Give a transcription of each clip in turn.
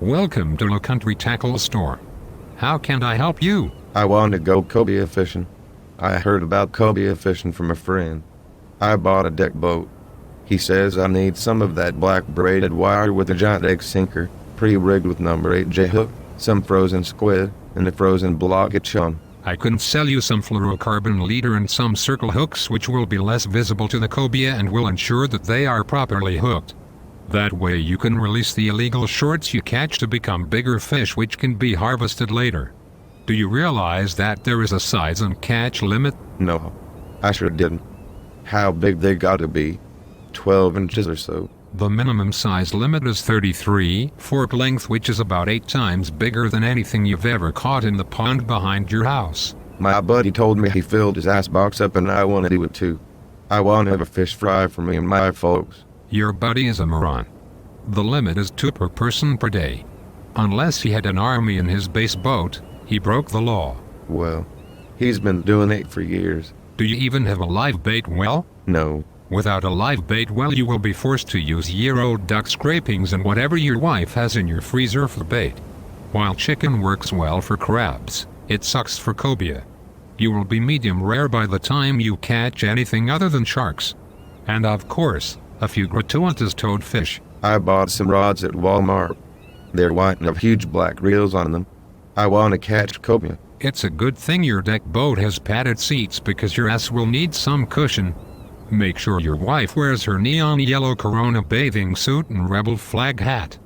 Welcome to the Country Tackle Store. How can I help you? I want to go cobia fishing. I heard about cobia fishing from a friend. I bought a deck boat. He says I need some of that black braided wire with a giant egg sinker, pre-rigged with number 8J hook, some frozen squid, and a frozen block of chum. I can sell you some fluorocarbon leader and some circle hooks which will be less visible to the cobia and will ensure that they are properly hooked. That way you can release the illegal shorts you catch to become bigger fish which can be harvested later. Do you realize that there is a size and catch limit? No, I sure didn't. How big they gotta be? 12 inches or so. The minimum size limit is 33 fork length, which is about 8 times bigger than anything you've ever caught in the pond behind your house. My buddy told me he filled his ass box up and I want to do it too. I want to have a fish fry for me and my folks. Your buddy is a moron. The limit is 2 per person per day. Unless he had an army in his base boat, he broke the law. Well, he's been doing it for years. Do you even have a live bait well? No. Without a live bait well, you will be forced to use year-old duck scrapings and whatever your wife has in your freezer for bait. While chicken works well for crabs, it sucks for cobia. You will be medium rare by the time you catch anything other than sharks. And of course, a few gratuitous toadfish. I bought some rods at Walmart. They're white and have huge black reels on them. I want to catch cobia. It's a good thing your deck boat has padded seats because your ass will need some cushion. Make sure your wife wears her neon yellow Corona bathing suit and rebel flag hat.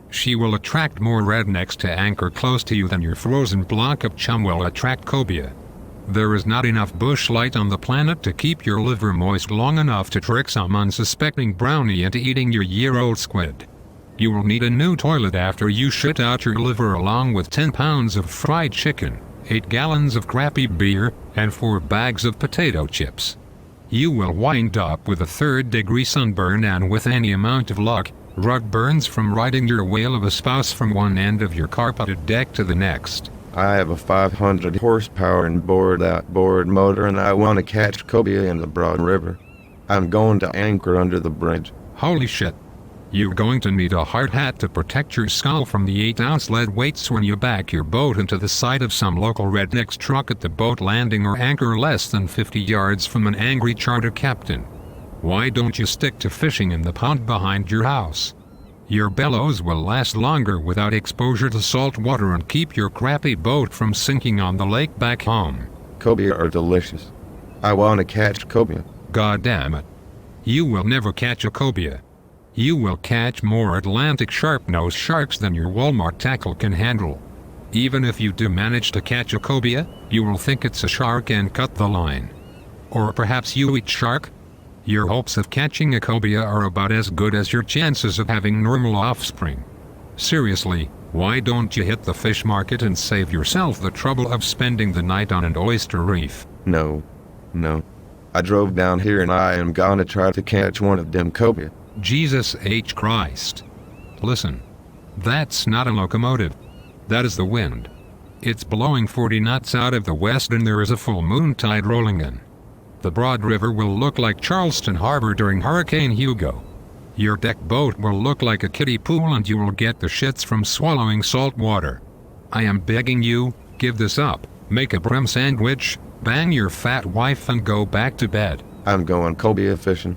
She will attract more rednecks to anchor close to you than your frozen block of chum will attract cobia. There is not enough bush light on the planet to keep your liver moist long enough to trick some unsuspecting brownie into eating your year-old squid. You will need a new toilet after you shit out your liver along with 10 pounds of fried chicken, 8 gallons of crappy beer, and 4 bags of potato chips. You will wind up with a 3rd-degree sunburn and, with any amount of luck, rug burns from riding your whale of a spouse from one end of your carpeted deck to the next. I have a 500 horsepower and board-outboard motor and I want to catch cobia in the Broad River. I'm going to anchor under the bridge. Holy shit. You're going to need a hard hat to protect your skull from the 8-ounce lead weights when you back your boat into the side of some local redneck's truck at the boat landing or anchor less than 50 yards from an angry charter captain. Why don't you stick to fishing in the pond behind your house? Your bellows will last longer without exposure to salt water and keep your crappy boat from sinking on the lake back home. Cobia are delicious. I want to catch cobia. God damn it. You will never catch a cobia. You will catch more Atlantic sharp-nosed sharks than your Walmart tackle can handle. Even if you do manage to catch a cobia, you will think it's a shark and cut the line. Or perhaps you eat shark? Your hopes of catching a cobia are about as good as your chances of having normal offspring. Seriously, why don't you hit the fish market and save yourself the trouble of spending the night on an oyster reef? No. I drove down here and I am gonna try to catch one of them cobia. Jesus H. Christ. Listen. That's not a locomotive. That is the wind. It's blowing 40 knots out of the west and there is a full moon tide rolling in. The Broad River will look like Charleston Harbor during Hurricane Hugo. Your deck boat will look like a kiddie pool and you will get the shits from swallowing salt water. I am begging you, give this up, make a brim sandwich, bang your fat wife and go back to bed. I'm going cobia fishing.